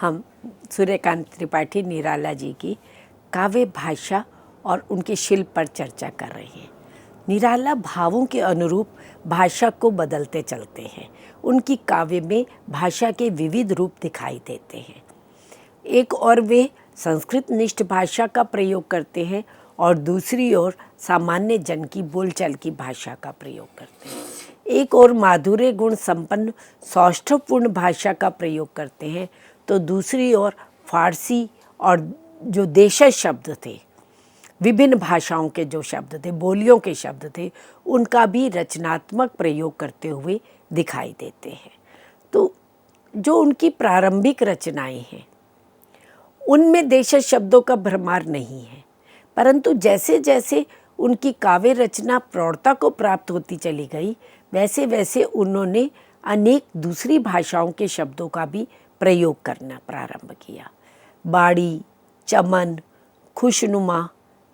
हम सूर्यकांत त्रिपाठी निराला जी की काव्य भाषा और उनके शिल्प पर चर्चा कर रहे हैं। निराला भावों के अनुरूप भाषा को बदलते चलते हैं। उनकी काव्य में भाषा के विविध रूप दिखाई देते हैं। एक और वे संस्कृत निष्ठ भाषा का प्रयोग करते हैं और दूसरी ओर सामान्य जन की बोलचाल की भाषा का प्रयोग करते हैं। एक और माधुर्य गुण संपन्न सौष्ठवपूर्ण भाषा का प्रयोग करते हैं तो दूसरी ओर फारसी और जो देशज शब्द थे, विभिन्न भाषाओं के जो शब्द थे, बोलियों के शब्द थे, उनका भी रचनात्मक प्रयोग करते हुए दिखाई देते हैं। तो जो उनकी प्रारंभिक रचनाएं हैं उनमें देशज शब्दों का भरमार नहीं है, परंतु जैसे जैसे उनकी काव्य रचना प्रौढ़ता को प्राप्त होती चली गई वैसे वैसे उन्होंने अनेक दूसरी भाषाओं के शब्दों का भी प्रयोग करना प्रारंभ किया। बाड़ी, चमन, खुशनुमा,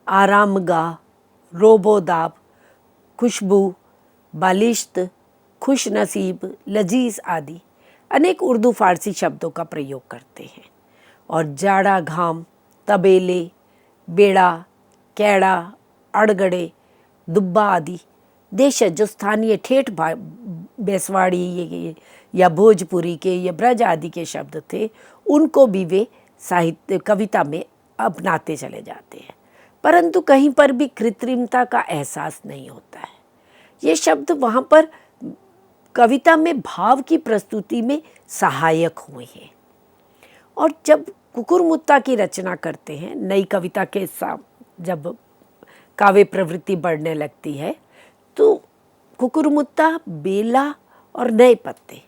आरामगाह, रोबोदाब, खुशबू, बालिश्त, खुश नसीब, लजीज आदि अनेक उर्दू फारसी शब्दों का प्रयोग करते हैं। और जाड़ा घाम, तबेले, बेड़ा, कैड़ा, अड़गड़े, दुब्बा आदि देशज जो स्थानीय ठेठ बेसवाड़ी या भोजपुरी के या ब्रज आदि के शब्द थे उनको भी वे साहित्य कविता में अपनाते चले जाते हैं, परंतु कहीं पर भी कृत्रिमता का एहसास नहीं होता है। ये शब्द वहाँ पर कविता में भाव की प्रस्तुति में सहायक हुए हैं। और जब कुकुरमुत्ता की रचना करते हैं, नई कविता के साथ जब काव्य प्रवृत्ति बढ़ने लगती है तो कुकुरमुत्ता, बेला और नए पत्ते,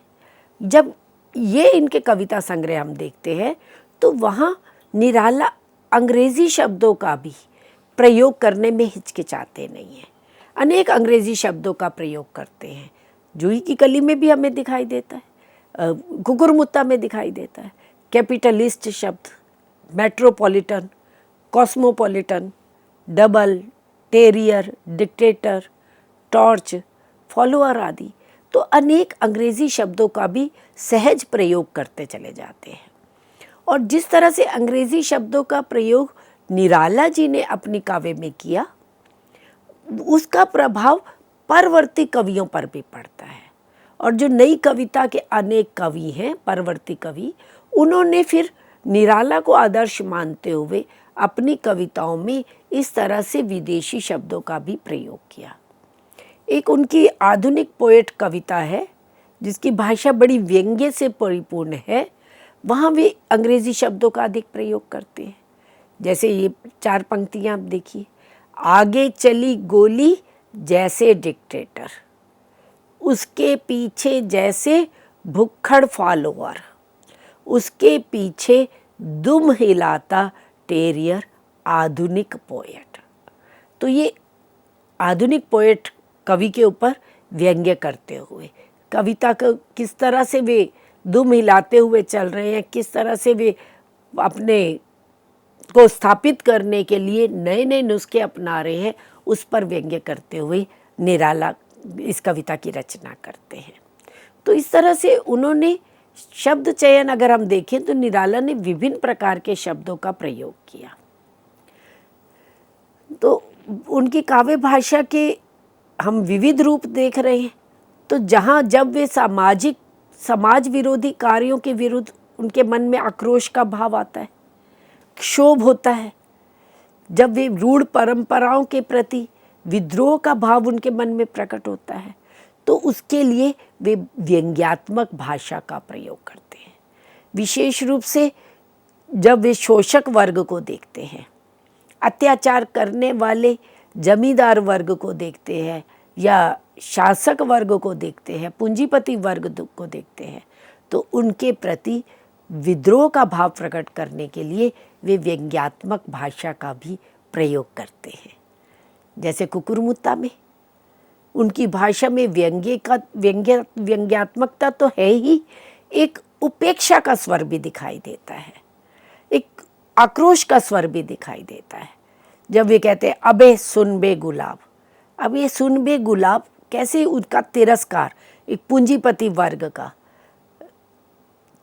जब ये इनके कविता संग्रह हम देखते हैं तो वहाँ निराला अंग्रेज़ी शब्दों का भी प्रयोग करने में हिचकिचाते नहीं हैं। अनेक अंग्रेज़ी शब्दों का प्रयोग करते हैं। जूही की कली में भी हमें दिखाई देता है, कुकुरमुत्ता में दिखाई देता है। कैपिटलिस्ट शब्द, metropolitan, cosmopolitan, double, terrier, dictator, torch, follower आदि तो अनेक अंग्रेज़ी शब्दों का भी सहज प्रयोग करते चले जाते हैं। और जिस तरह से अंग्रेज़ी शब्दों का प्रयोग निराला जी ने अपनी काव्य में किया उसका प्रभाव परवर्ती कवियों पर भी पड़ता है। और जो नई कविता के अनेक कवि हैं, परवर्ती कवि, उन्होंने फिर निराला को आदर्श मानते हुए अपनी कविताओं में इस तरह से विदेशी शब्दों का भी प्रयोग किया। एक उनकी आधुनिक पोएट कविता है जिसकी भाषा बड़ी व्यंग्य से परिपूर्ण है, वहाँ वे अंग्रेज़ी शब्दों का अधिक प्रयोग करते हैं। जैसे ये 4 पंक्तियाँ आप देखिए। आगे चली गोली जैसे डिक्टेटर, उसके पीछे जैसे भुक्खड़ फॉलोअर, उसके पीछे दुम हिलाता टेरियर आधुनिक पोएट। तो ये आधुनिक पोएट कवि के ऊपर व्यंग्य करते हुए कविता को किस तरह से वे दुम हिलाते हुए चल रहे हैं, किस तरह से वे अपने को स्थापित करने के लिए नए नए नुस्खे अपना रहे हैं, उस पर व्यंग्य करते हुए निराला इस कविता की रचना करते हैं। तो इस तरह से उन्होंने शब्द चयन अगर हम देखें तो निराला ने विभिन्न प्रकार के शब्दों का प्रयोग किया। तो उनकी काव्य भाषा के हम विविध रूप देख रहे हैं। तो जहाँ जब वे समाज विरोधी कार्यों के विरुद्ध उनके मन में आक्रोश का भाव आता है, क्षोभ होता है, जब वे रूढ़ परंपराओं के प्रति विद्रोह का भाव उनके मन में प्रकट होता है, तो उसके लिए वे व्यंग्यात्मक भाषा का प्रयोग करते हैं। विशेष रूप से जब वे शोषक वर्ग को देखते हैं, अत्याचार करने वाले जमींदार वर्ग को देखते हैं या शासक वर्ग को देखते हैं, पूंजीपति वर्ग को देखते हैं, तो उनके प्रति विद्रोह का भाव प्रकट करने के लिए वे व्यंग्यात्मक भाषा का भी प्रयोग करते हैं। जैसे कुकुरमुत्ता में उनकी भाषा में व्यंग्यात्मकता तो है ही, एक उपेक्षा का स्वर भी दिखाई देता है, एक आक्रोश का स्वर भी दिखाई देता है। जब वे कहते हैं अबे सुन बे गुलाब, अब ये सुन बे गुलाब कैसे उनका तिरस्कार, एक पूंजीपति वर्ग का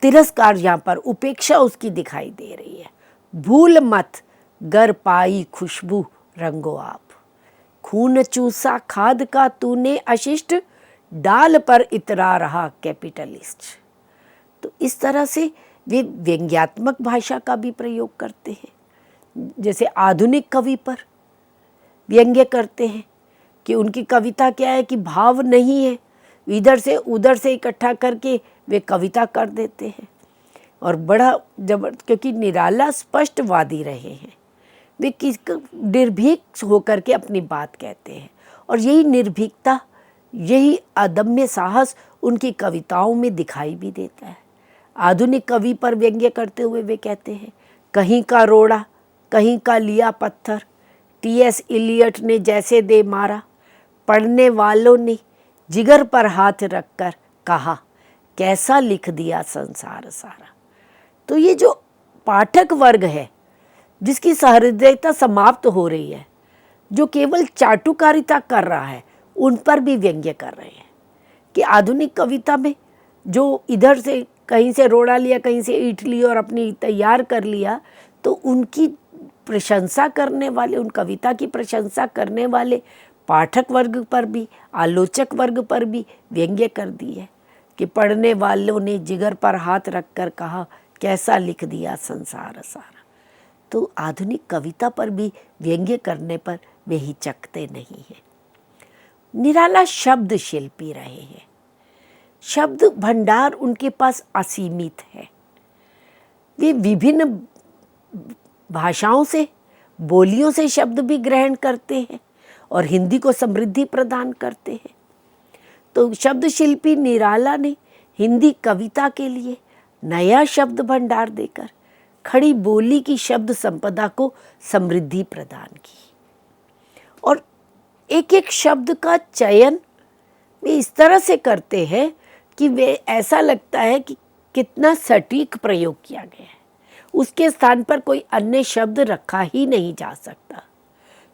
तिरस्कार यहाँ पर उपेक्षा उसकी दिखाई दे रही है। भूल मत गर पाई खुशबू रंगो आप, खून चूसा खाद का तूने अशिष्ट, डाल पर इतरा रहा कैपिटलिस्ट। तो इस तरह से वे व्यंग्यात्मक भाषा का भी प्रयोग करते हैं। जैसे आधुनिक कवि पर व्यंग्य करते हैं कि उनकी कविता क्या है कि भाव नहीं है, इधर से उधर से इकट्ठा करके वे कविता कर देते हैं। और बड़ा क्योंकि निराला स्पष्टवादी रहे हैं, वे किस निर्भीक होकर के अपनी बात कहते हैं। और यही निर्भीकता, यही अदम्य साहस उनकी कविताओं में दिखाई भी देता है। आधुनिक कवि पर व्यंग्य करते हुए वे कहते हैं, कहीं का रोड़ा कहीं का लिया पत्थर, टी.एस. इलियट ने जैसे दे मारा, पढ़ने वालों ने जिगर पर हाथ रखकर कहा, कैसा लिख दिया संसार सारा। तो ये जो पाठक वर्ग है जिसकी सहृदयता समाप्त हो रही है, जो केवल चाटुकारिता कर रहा है, उन पर भी व्यंग्य कर रहे हैं कि आधुनिक कविता में जो इधर से कहीं से रोड़ा लिया, कहीं से ईंट ली और अपनी तैयार कर लिया, तो उनकी प्रशंसा करने वाले, उन कविता की प्रशंसा करने वाले पाठक वर्ग पर भी, आलोचक वर्ग पर भी व्यंग्य कर दी है कि पढ़ने वालों ने जिगर पर हाथ रखकर कहा, कैसा लिख दिया संसार सारा। तो आधुनिक कविता पर भी व्यंग्य करने पर वे हिचकते नहीं हैं। निराला शब्द शिल्पी रहे हैं, शब्द भंडार उनके पास असीमित है। वे विभिन्न भाषाओं से, बोलियों से शब्द भी ग्रहण करते हैं और हिंदी को समृद्धि प्रदान करते हैं। तो शब्द शिल्पी निराला ने हिंदी कविता के लिए नया शब्द भंडार देकर खड़ी बोली की शब्द संपदा को समृद्धि प्रदान की। और एक एक शब्द का चयन वे इस तरह से करते हैं कि वे ऐसा लगता है कि कितना सटीक प्रयोग किया गया है, उसके स्थान पर कोई अन्य शब्द रखा ही नहीं जा सकता।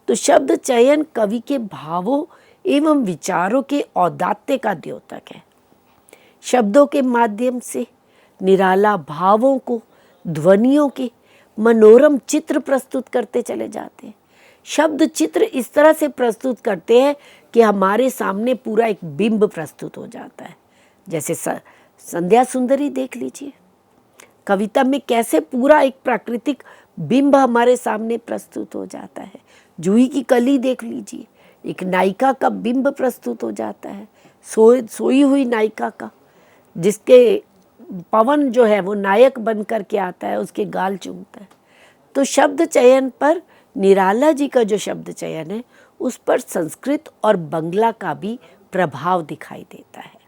तो शब्द चयन कवि के भावों एवं विचारों के औदात्य का द्योतक है। शब्दों के माध्यम से निराला भावों को, ध्वनियों के मनोरम चित्र प्रस्तुत करते चले जाते हैं। शब्द चित्र इस तरह से प्रस्तुत करते हैं कि हमारे सामने पूरा एक बिंब प्रस्तुत हो जाता है। जैसे संध्या सुंदरी देख लीजिए, कविता में कैसे पूरा एक प्राकृतिक बिंब हमारे सामने प्रस्तुत हो जाता है। जूही की कली देख लीजिए, एक नायिका का बिंब प्रस्तुत हो जाता है, सोई हुई नायिका का, जिसके पवन जो है वो नायक बन कर के आता है, उसके गाल चूमता है। तो शब्द चयन पर निराला जी का जो शब्द चयन है, उस पर संस्कृत और बंगला का भी प्रभाव दिखाई देता है।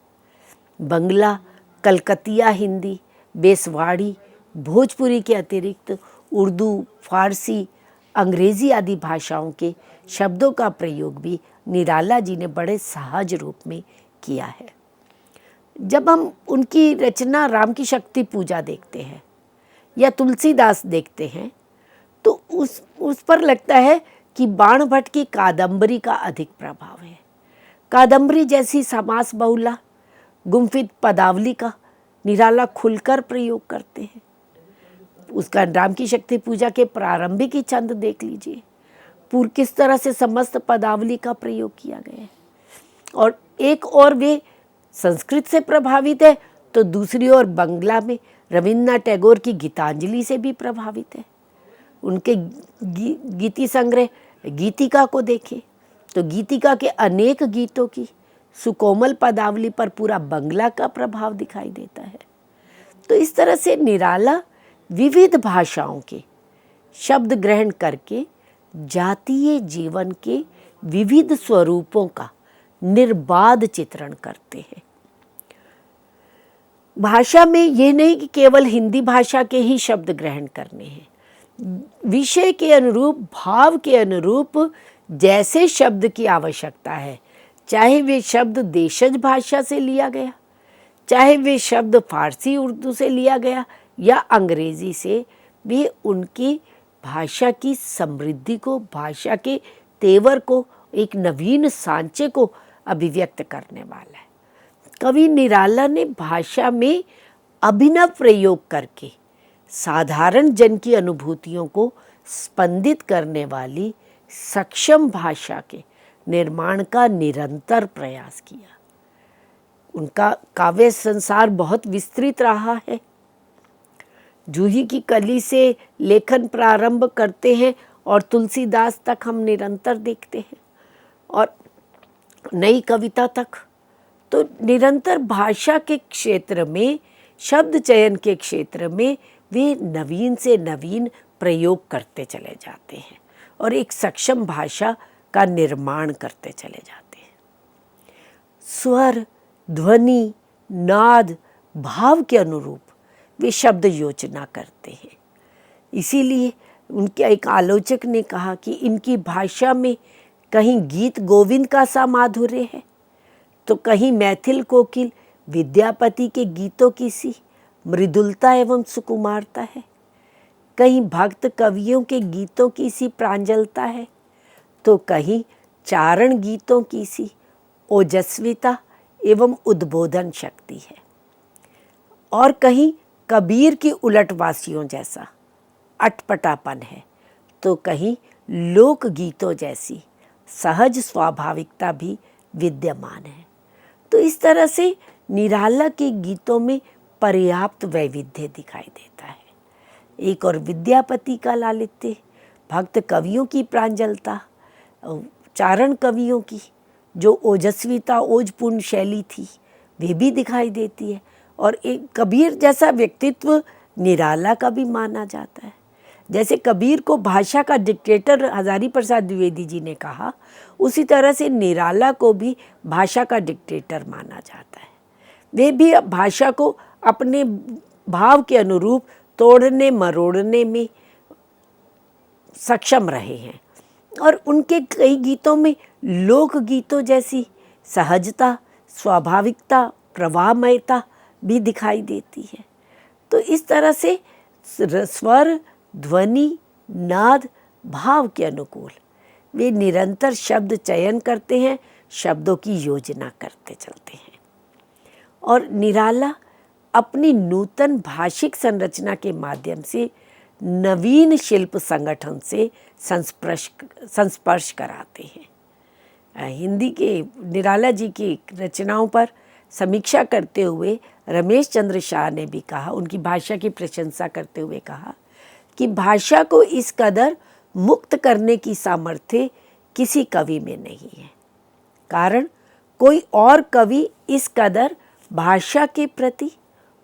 बंगला, कलकतिया हिंदी, बेसवाड़ी, भोजपुरी के अतिरिक्त उर्दू, फारसी, अंग्रेजी आदि भाषाओं के शब्दों का प्रयोग भी निराला जी ने बड़े सहज रूप में किया है। जब हम उनकी रचना राम की शक्ति पूजा देखते हैं या तुलसीदास देखते हैं, तो उस पर लगता है कि बाण भट्ट की कादम्बरी का अधिक प्रभाव है। कादम्बरी जैसी समास बहुला गुम्फित पदावली का निराला खुलकर प्रयोग करते हैं। उसका राम की शक्ति पूजा के प्रारंभिक ही छंद देख लीजिए, पूर्व किस तरह से समस्त पदावली का प्रयोग किया गया है। और एक और वे संस्कृत से प्रभावित है, तो दूसरी ओर बंगला में रविन्द्रनाथ टैगोर की गीतांजलि से भी प्रभावित है। उनके गीति संग्रह गीतिका को देखें तो गीतिका के अनेक गीतों की सुकोमल पदावली पर पूरा बंगला का प्रभाव दिखाई देता है। तो इस तरह से निराला विविध भाषाओं के शब्द ग्रहण करके जातीय जीवन के विविध स्वरूपों का निर्बाध चित्रण करते हैं। भाषा में ये नहीं कि केवल हिंदी भाषा के ही शब्द ग्रहण करने हैं, विषय के अनुरूप, भाव के अनुरूप जैसे शब्द की आवश्यकता है, चाहे वे शब्द देशज भाषा से लिया गया, चाहे वे शब्द फारसी उर्दू से लिया गया या अंग्रेजी से, भी उनकी भाषा की समृद्धि को, भाषा के तेवर को, एक नवीन सांचे को अभिव्यक्त करने वाला है। कवि निराला ने भाषा में अभिनव प्रयोग करके साधारण जन की अनुभूतियों को स्पंदित करने वाली सक्षम भाषा के निर्माण का निरंतर प्रयास किया। उनका काव्य संसार बहुत विस्तृत रहा है। जूही की कली से लेखन प्रारंभ करते हैं और तुलसीदास तक हम निरंतर देखते हैं, और नई कविता तक। तो निरंतर भाषा के क्षेत्र में, शब्द चयन के क्षेत्र में वे नवीन से नवीन प्रयोग करते चले जाते हैं और एक सक्षम भाषा का निर्माण करते चले जाते हैं। स्वर, ध्वनि, नाद, भाव के अनुरूप वे शब्द योजना करते हैं। इसीलिए उनके एक आलोचक ने कहा कि इनकी भाषा में कहीं गीत गोविंद का सा माधुर्य है, तो कहीं मैथिल कोकिल विद्यापति के गीतों की सी मृदुलता एवं सुकुमारता है, कहीं भक्त कवियों के गीतों की सी प्रांजलता है, तो कहीं चारण गीतों की सी ओजस्विता एवं उद्बोधन शक्ति है, और कहीं कबीर की उलटवासियों जैसा अटपटापन है, तो कहीं लोक गीतों जैसी सहज स्वाभाविकता भी विद्यमान है। तो इस तरह से निराला के गीतों में पर्याप्त वैविध्य दिखाई देता है। एक और विद्यापति का लालित्य, भक्त कवियों की प्रांजलता, चारण कवियों की जो ओजस्विता, ओजपूर्ण शैली थी, वे भी दिखाई देती है। और एक कबीर जैसा व्यक्तित्व निराला का भी माना जाता है। जैसे कबीर को भाषा का डिक्टेटर हजारी प्रसाद द्विवेदी जी ने कहा, उसी तरह से निराला को भी भाषा का डिक्टेटर माना जाता है। वे भी भाषा को अपने भाव के अनुरूप तोड़ने मरोड़ने में सक्षम रहे हैं, और उनके कई गीतों में लोक गीतों जैसी सहजता, स्वाभाविकता, प्रवाहमयता भी दिखाई देती है। तो इस तरह से स्वर, ध्वनि, नाद, भाव के अनुकूल वे निरंतर शब्द चयन करते हैं, शब्दों की योजना करते चलते हैं। और निराला अपनी नूतन भाषिक संरचना के माध्यम से नवीन शिल्प संगठन से संस्पर्श कराते हैं। हिंदी के निराला जी की रचनाओं पर समीक्षा करते हुए रमेश चंद्र शाह ने भी कहा, उनकी भाषा की प्रशंसा करते हुए कहा कि भाषा को इस कदर मुक्त करने की सामर्थ्य किसी कवि में नहीं है। कारण कोई और कवि इस कदर भाषा के प्रति,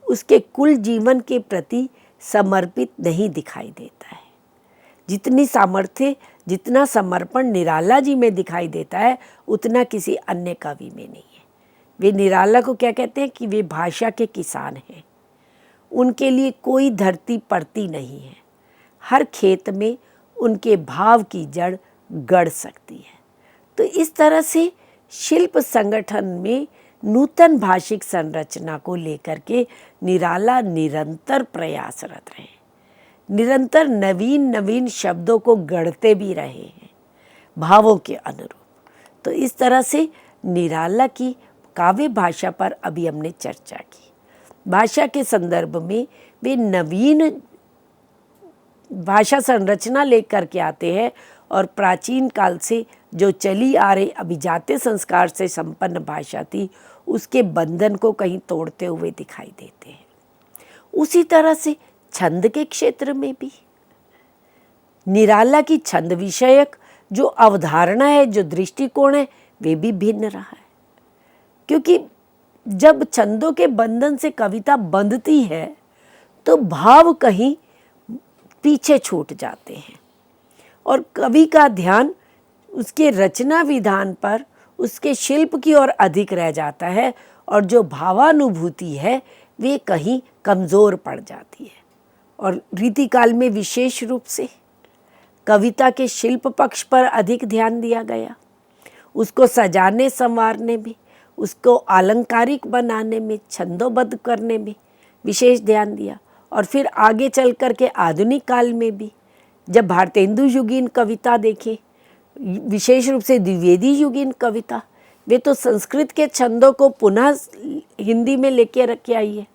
उसके कुल जीवन के प्रति समर्पित नहीं दिखाई देता है। जितनी सामर्थ्य, जितना समर्पण निराला जी में दिखाई देता है, उतना किसी अन्य कवि में नहीं है। वे निराला को क्या कहते हैं कि वे भाषा के किसान हैं। उनके लिए कोई धरती पड़ती नहीं है, हर खेत में उनके भाव की जड़ गड़ सकती है। तो इस तरह से शिल्प संगठन में नूतन भाषिक संरचना को लेकर के निराला निरंतर प्रयासरत रहे, निरंतर नवीन नवीन शब्दों को गढ़ते भी रहे हैं भावों के अनुरूप। तो इस तरह से निराला की काव्य भाषा पर अभी हमने चर्चा की। भाषा के संदर्भ में वे नवीन भाषा संरचना लेकर के आते हैं और प्राचीन काल से जो चली आ रही अभिजात्य संस्कार से संपन्न भाषा थी, उसके बंधन को कहीं तोड़ते हुए दिखाई देते हैं। उसी तरह से छंद के क्षेत्र में भी निराला की छंद विषयक जो अवधारणा है, जो दृष्टिकोण है, वे भी भिन्न रहा है। क्योंकि जब छंदों के बंधन से कविता बंधती है तो भाव कहीं पीछे छूट जाते हैं और कवि का ध्यान उसके रचना विधान पर, उसके शिल्प की ओर अधिक रह जाता है और जो भावानुभूति है वे कहीं कमज़ोर पड़ जाती है। और रीतिकाल में विशेष रूप से कविता के शिल्प पक्ष पर अधिक ध्यान दिया गया, उसको सजाने संवारने में, उसको आलंकारिक बनाने में, छंदोबद्ध करने में विशेष ध्यान दिया। और फिर आगे चल कर के आधुनिक काल में भी जब भारतेंदु युगीन कविता देखें, विशेष रूप से द्विवेदी युगीन कविता, वे तो संस्कृत के छंदों को पुनः हिंदी में लेके रखे आई है।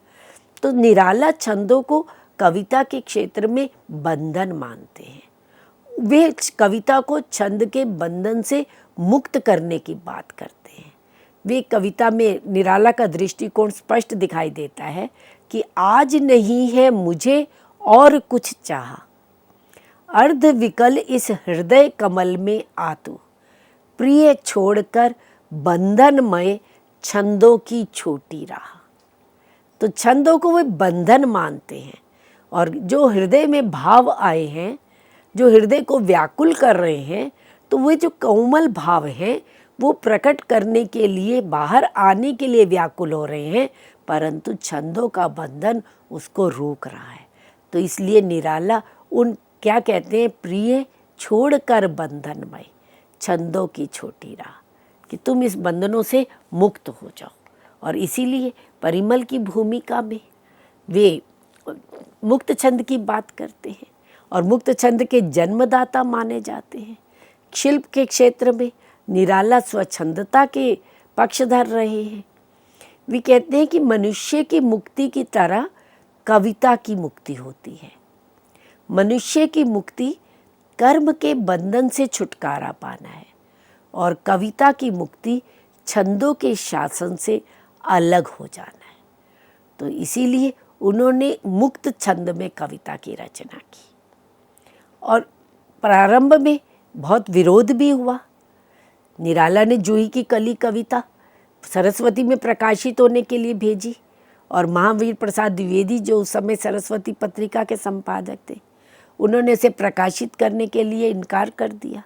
तो निराला छंदों को कविता के क्षेत्र में बंधन मानते हैं। वे कविता को छंद के बंधन से मुक्त करने की बात करते हैं। वे कविता में निराला का दृष्टिकोण स्पष्ट दिखाई देता है कि आज नहीं है मुझे और कुछ चाह, अर्ध विकल इस हृदय कमल में आतु, प्रिय छोड़कर बंधनमय छंदों की छोटी राह। तो छंदों को वे बंधन मानते हैं और जो हृदय में भाव आए हैं, जो हृदय को व्याकुल कर रहे हैं, तो वे जो कोमल भाव हैं वो प्रकट करने के लिए, बाहर आने के लिए व्याकुल हो रहे हैं, परंतु छंदों का बंधन उसको रोक रहा है। तो इसलिए निराला उन क्या कहते हैं, प्रिय छोड़कर बंधनमय छंदों की छोटी राह, कि तुम इस बंधनों से मुक्त हो जाओ। और इसीलिए परिमल की भूमिका में वे मुक्त छंद की बात करते हैं और मुक्त छंद के जन्मदाता माने जाते हैं। शिल्प के क्षेत्र में निराला स्वच्छंदता के पक्षधर रहे हैं। वे कहते हैं कि मनुष्य की मुक्ति की तरह कविता की मुक्ति होती है। मनुष्य की मुक्ति कर्म के बंधन से छुटकारा पाना है और कविता की मुक्ति छंदों के शासन से अलग हो जाना है। तो इसीलिए उन्होंने मुक्त छंद में कविता की रचना की और प्रारंभ में बहुत विरोध भी हुआ। निराला ने जूही की कली कविता सरस्वती में प्रकाशित होने के लिए भेजी और महावीर प्रसाद द्विवेदी जो उस समय सरस्वती पत्रिका के संपादक थे, उन्होंने इसे प्रकाशित करने के लिए इनकार कर दिया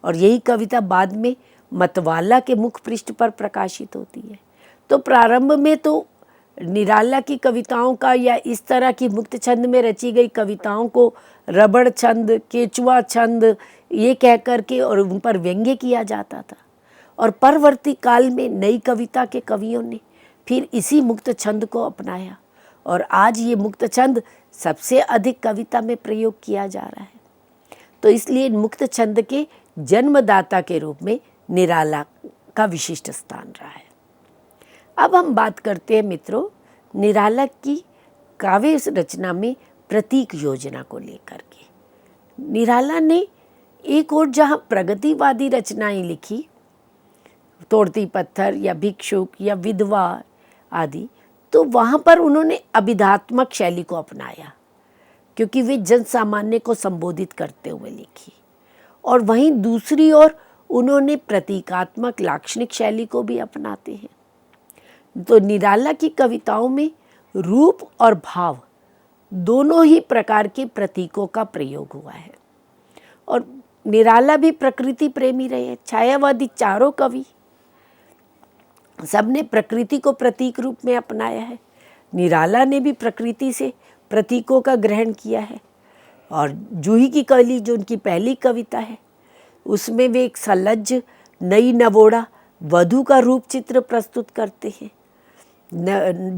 और यही कविता बाद में मतवाला के मुख पृष्ठ पर प्रकाशित होती है। तो प्रारंभ में तो निराला की कविताओं का या इस तरह की मुक्त छंद में रची गई कविताओं को रबड़ छंद, केचुआ छंद ये कह कर के और उन पर व्यंग्य किया जाता था। और परवर्ती काल में नई कविता के कवियों ने फिर इसी मुक्त छंद को अपनाया और आज ये मुक्त छंद सबसे अधिक कविता में प्रयोग किया जा रहा है। तो इसलिए मुक्त छंद के जन्मदाता के रूप में निराला का विशिष्ट स्थान रहा है। अब हम बात करते हैं मित्रों निराला की काव्य रचना में प्रतीक योजना को लेकर के। निराला ने एक और जहाँ प्रगतिवादी रचनाएं लिखी, तोड़ती पत्थर या भिक्षुक या विधवा आदि, तो वहाँ पर उन्होंने अभिधात्मक शैली को अपनाया क्योंकि वे जन सामान्य को संबोधित करते हुए लिखी। और वहीं दूसरी ओर उन्होंने प्रतीकात्मक लाक्षणिक शैली को भी अपनाते हैं। तो निराला की कविताओं में रूप और भाव दोनों ही प्रकार के प्रतीकों का प्रयोग हुआ है। और निराला भी प्रकृति प्रेमी रहे हैं। छायावादी चारों कवि सबने प्रकृति को प्रतीक रूप में अपनाया है। निराला ने भी प्रकृति से प्रतीकों का ग्रहण किया है। और जूही की कली जो उनकी पहली कविता है उसमें वे एक सलज्ज नई नवोड़ा वधू का रूप चित्र प्रस्तुत करते हैं।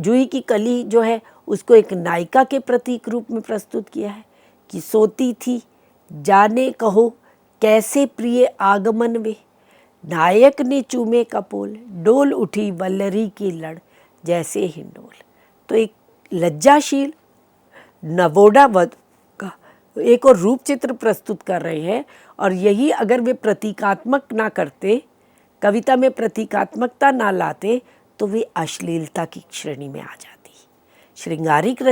जूही की कली जो है उसको एक नायिका के प्रतीक रूप में प्रस्तुत किया है कि सोती थी जाने कहो कैसे प्रिय आगमन वे, नायक ने चूमे कपोल डोल उठी वल्लरी की लड़ जैसे हिंडोल। तो एक लज्जाशील नवोड़ा वधू का एक और रूप चित्र प्रस्तुत कर रहे हैं। और यही अगर वे प्रतीकात्मक ना करते, कविता में प्रतीकात्मकता ना लाते, तो वे अश्लीलता की श्रेणी में आ जाती। श्रृंगारिक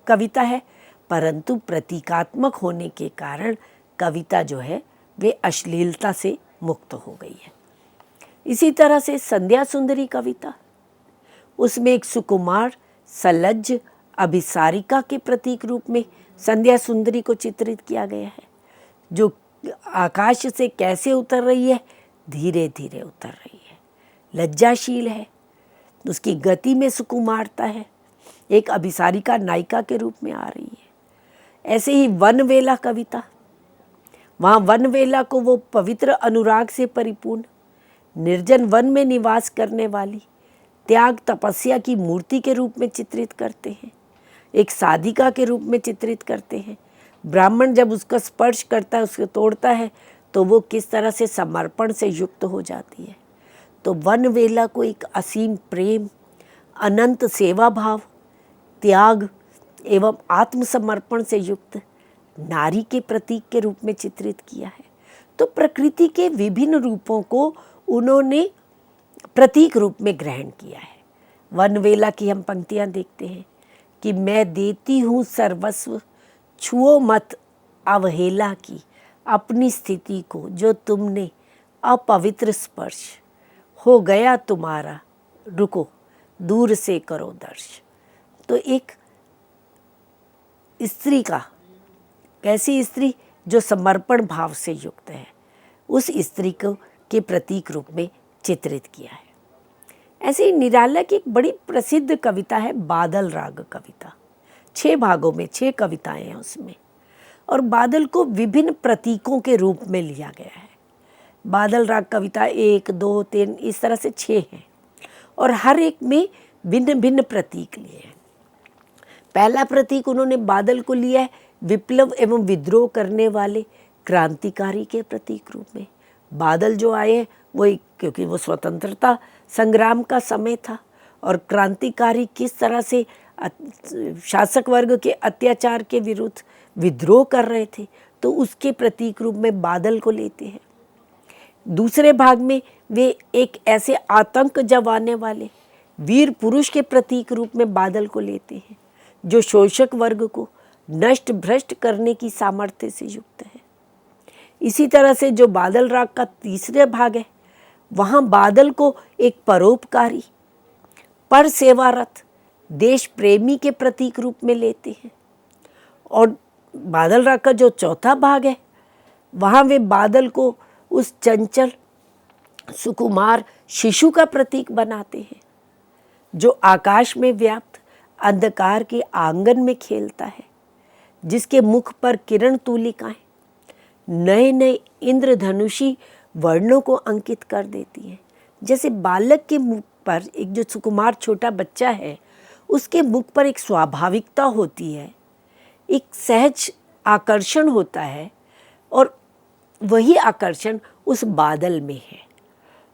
कविता है परंतु प्रतीकात्मक होने के कारण कविता जो है वे अश्लीलता से मुक्त हो गई है। इसी तरह से संध्या सुंदरी कविता, उसमें एक सुकुमार सलज्ज अभिसारिका के प्रतीक रूप में संध्या सुंदरी को चित्रित किया गया है, जो आकाश से कैसे उतर रही है, धीरे धीरे उतर रही है, लज्जाशील है, उसकी गति में सुकुमारता है, एक अभिसारिका नायिका के रूप में आ रही है। ऐसे ही वनवेला कविता, वहाँ वनवेला को वो पवित्र अनुराग से परिपूर्ण निर्जन वन में निवास करने वाली त्याग तपस्या की मूर्ति के रूप में चित्रित करते हैं, एक साधिका के रूप में चित्रित करते हैं। ब्राह्मण जब उसका स्पर्श करता है, उसको तोड़ता है, तो वो किस तरह से समर्पण से युक्त हो जाती है। तो वनवेला को एक असीम प्रेम, अनंत सेवा भाव, त्याग एवं आत्मसमर्पण से युक्त नारी के प्रतीक के रूप में चित्रित किया है। तो प्रकृति के विभिन्न रूपों को उन्होंने प्रतीक रूप में ग्रहण किया है। वनवेला की हम पंक्तियाँ देखते हैं कि मैं देती हूँ सर्वस्व, छुओ मत अवहेला की, अपनी स्थिति को जो तुमने अपवित्र स्पर्श, हो गया तुम्हारा रुको, दूर से करो दर्श। तो एक स्त्री का, कैसी स्त्री, जो समर्पण भाव से युक्त है, उस स्त्री को के प्रतीक रूप में चित्रित किया है। ऐसे ही निराला की एक बड़ी प्रसिद्ध कविता है बादल राग कविता। 6 भागों में 6 कविताएं हैं उसमें, और बादल को विभिन्न प्रतीकों के रूप में लिया गया है। बादल राग कविता 1, 2, 3 इस तरह से 6 हैं, और हर एक में भिन्न भिन्न प्रतीक लिए हैं। पहला प्रतीक उन्होंने बादल को लिया है विप्लव एवं विद्रोह करने वाले क्रांतिकारी के प्रतीक रूप में। बादल जो आए हैं वो, क्योंकि वो स्वतंत्रता संग्राम का समय था और क्रांतिकारी किस तरह से शासक वर्ग के अत्याचार के विरुद्ध विद्रोह कर रहे थे, तो उसके प्रतीक रूप में बादल को लेते हैं। दूसरे भाग में वे एक ऐसे आतंक जमाने वाले वीर पुरुष के प्रतीक रूप में बादल को लेते हैं, जो शोषक वर्ग को नष्ट भ्रष्ट करने की सामर्थ्य से युक्त है। इसी तरह से जो बादल राग का तीसरे भाग है, वहाँ बादल को एक परोपकारी, पर सेवारत, देश प्रेमी के प्रतीक रूप में लेते हैं। और बादल राग का जो चौथा भाग है, वहाँ वे बादल को उस चंचल सुकुमार शिशु का प्रतीक बनाते हैं, जो आकाश में व्याप्त अंधकार के आंगन में खेलता है, जिसके मुख पर किरण तूलिकाएं नए नए इंद्रधनुषी वर्णों को अंकित कर देती हैं। जैसे बालक के मुख पर, एक जो सुकुमार छोटा बच्चा है, उसके मुख पर एक स्वाभाविकता होती है, एक सहज आकर्षण होता है, और वही आकर्षण उस बादल में है,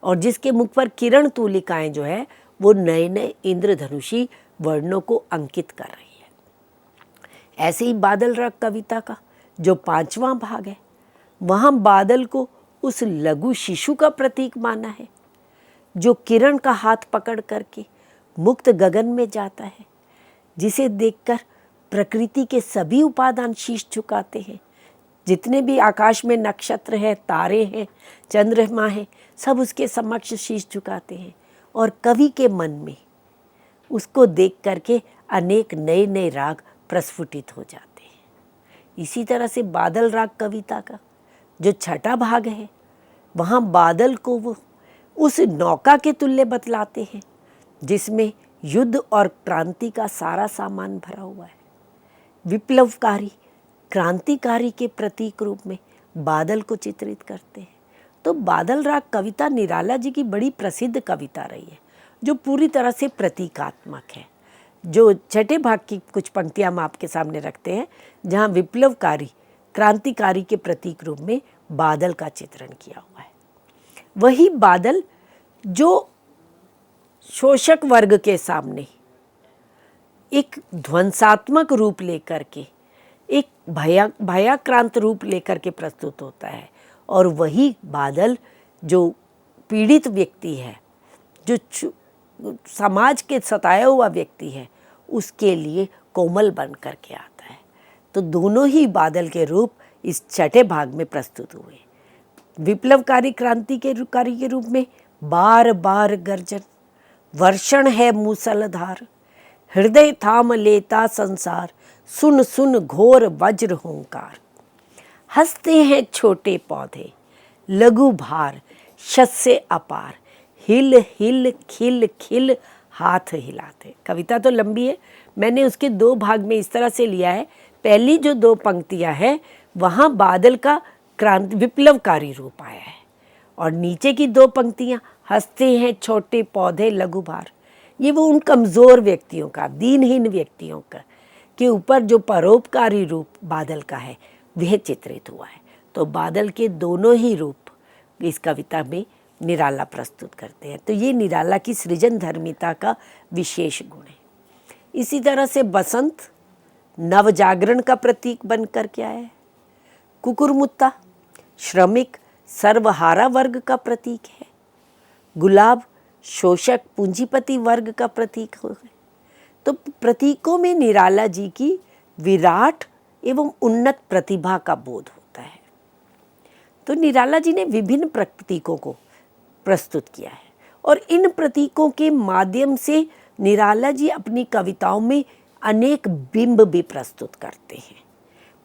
और जिसके मुख पर किरण तूलिकाएं जो है वो नए नए इंद्रधनुषी वर्णों को अंकित कर रही है। ऐसे ही बादल राग कविता का जो 5वां भाग है, वहाँ बादल को उस लघु शिशु का प्रतीक माना है, जो किरण का हाथ पकड़ करके मुक्त गगन में जाता है, जिसे देखकर प्रकृति के सभी उपादान शीश झुकाते हैं। जितने भी आकाश में नक्षत्र हैं, तारे हैं, चंद्रमा है, सब उसके समक्ष शीश झुकाते हैं, और कवि के मन में उसको देख करके अनेक नए नए राग प्रस्फुटित हो जाते हैं। इसी तरह से बादल राग कविता का जो 6ठा भाग है, वहाँ बादल को वो उस नौका के तुल्य बतलाते हैं, जिसमें युद्ध और क्रांति का सारा सामान भरा हुआ है। विप्लवकारी, क्रांतिकारी के प्रतीक रूप में बादल को चित्रित करते हैं। तो बादल राग कविता निराला जी की बड़ी प्रसिद्ध कविता रही है, जो पूरी तरह से प्रतीकात्मक है। जो 6ठे भाग की कुछ पंक्तियां हम आपके सामने रखते हैं, जहां विप्लवकारी, क्रांतिकारी के प्रतीक रूप में बादल का चित्रण किया हुआ है। वही बादल जो शोषक वर्ग के सामने एक ध्वंसात्मक रूप लेकर के, एक भयाक्रांत रूप लेकर के प्रस्तुत होता है, और वही बादल जो पीड़ित व्यक्ति है, जो समाज के सताया हुआ व्यक्ति है, उसके लिए कोमल बन करके आता है। तो दोनों ही बादल के रूप इस 6ठे भाग में प्रस्तुत हुए। विप्लवकारी, क्रांतिकारी के रूप में बार बार गर्जन, वर्षण है मूसलधार, हृदय थाम लेता संसार, सुन सुन घोर वज्र होंकार। हंसते हैं छोटे पौधे, लघु भार, शस्य अपार, हिल हिल खिल खिल हाथ हिलाते। कविता तो लंबी है, मैंने उसके 2 भाग में इस तरह से लिया है। पहली जो 2 पंक्तियां हैं, वहाँ बादल का क्रांति विप्लवकारी रूप आया है, और नीचे की 2 पंक्तियां हंसते हैं छोटे पौधे लघु भार, ये वो उन कमज़ोर व्यक्तियों का, दीनहीन व्यक्तियों का के ऊपर जो परोपकारी रूप बादल का है वह चित्रित हुआ है। तो बादल के दोनों ही रूप इस कविता में निराला प्रस्तुत करते हैं। तो ये निराला की सृजन धर्मिता का विशेष गुण है। इसी तरह से बसंत नव जागरण का प्रतीक बनकर के आया है। कुकुरमुत्ता श्रमिक सर्वहारा वर्ग का प्रतीक है। गुलाब शोषक पूंजीपति वर्ग का प्रतीक है। तो प्रतीकों में निराला जी की विराट एवं उन्नत प्रतिभा का बोध होता है। तो निराला जी ने विभिन्न प्रतीकों को प्रस्तुत किया है और इन प्रतीकों के माध्यम से निराला जी अपनी कविताओं में अनेक बिंब भी प्रस्तुत करते हैं।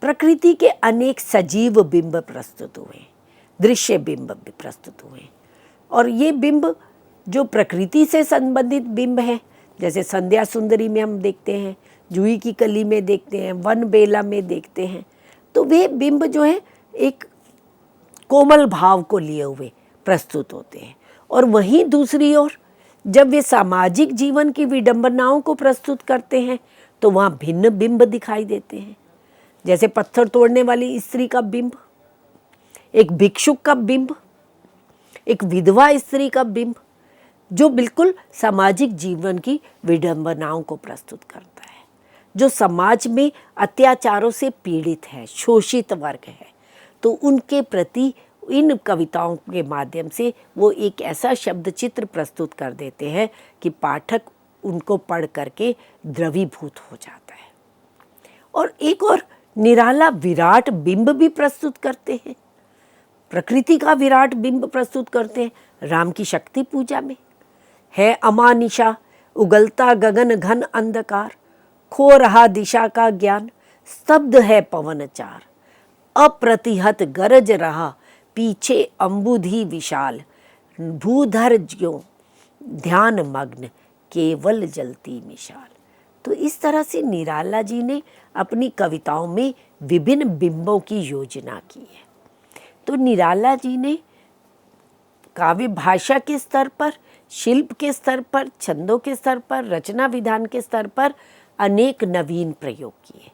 प्रकृति के अनेक सजीव बिंब प्रस्तुत हुए, दृश्य बिंब भी प्रस्तुत हुए और ये बिंब जो प्रकृति से संबंधित बिंब हैं, जैसे संध्या सुंदरी में हम देखते हैं, जूही की कली में देखते हैं, वन बेला में देखते हैं, तो वे बिंब जो है एक कोमल भाव को लिए हुए प्रस्तुत होते हैं। और वहीं दूसरी ओर जब वे सामाजिक जीवन की विडंबनाओं को प्रस्तुत करते हैं तो वहाँ भिन्न बिंब दिखाई देते हैं, जैसे पत्थर तोड़ने वाली स्त्री का बिंब, एक भिक्षुक का बिंब, एक विधवा स्त्री का बिंब, जो बिल्कुल सामाजिक जीवन की विडंबनाओं को प्रस्तुत करता है, जो समाज में अत्याचारों से पीड़ित है, शोषित वर्ग है। तो उनके प्रति इन कविताओं के माध्यम से वो एक ऐसा शब्द चित्र प्रस्तुत कर देते हैं कि पाठक उनको पढ़ करके द्रवीभूत हो जाता है। और एक और निराला विराट बिंब भी प्रस्तुत करते हैं, प्रकृति का विराट बिंब प्रस्तुत करते हैं राम की शक्ति पूजा में। है अमानिशा उगलता गगन घन अंधकार, खो रहा दिशा का ज्ञान, स्तब्ध है पवनचार, अप्रतिहत गरज रहा पीछे अम्बुधि विशाल, भूधर ज्यों ध्यान मग्न केवल जलती मिशाल। तो इस तरह से निराला जी ने अपनी कविताओं में विभिन्न बिंबों की योजना की है। तो निराला जी ने काव्य भाषा के स्तर पर, शिल्प के स्तर पर, छंदों के स्तर पर, रचना विधान के स्तर पर अनेक नवीन प्रयोग किए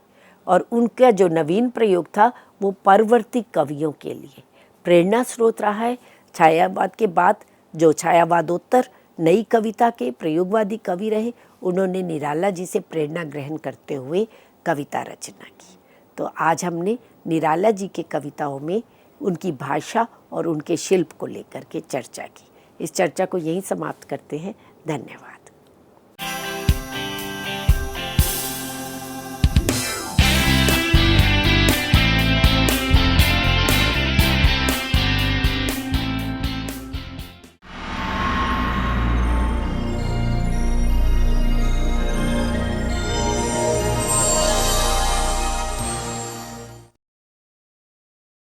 और उनका जो नवीन प्रयोग था वो परवर्ती कवियों के लिए प्रेरणा स्रोत रहा है। छायावाद के बाद जो छायावादोत्तर नई कविता के प्रयोगवादी कवि रहे, उन्होंने निराला जी से प्रेरणा ग्रहण करते हुए कविता रचना की। तो आज हमने निराला जी के कविताओं में उनकी भाषा और उनके शिल्प को लेकर के चर्चा की। इस चर्चा को यहीं समाप्त करते हैं। धन्यवाद।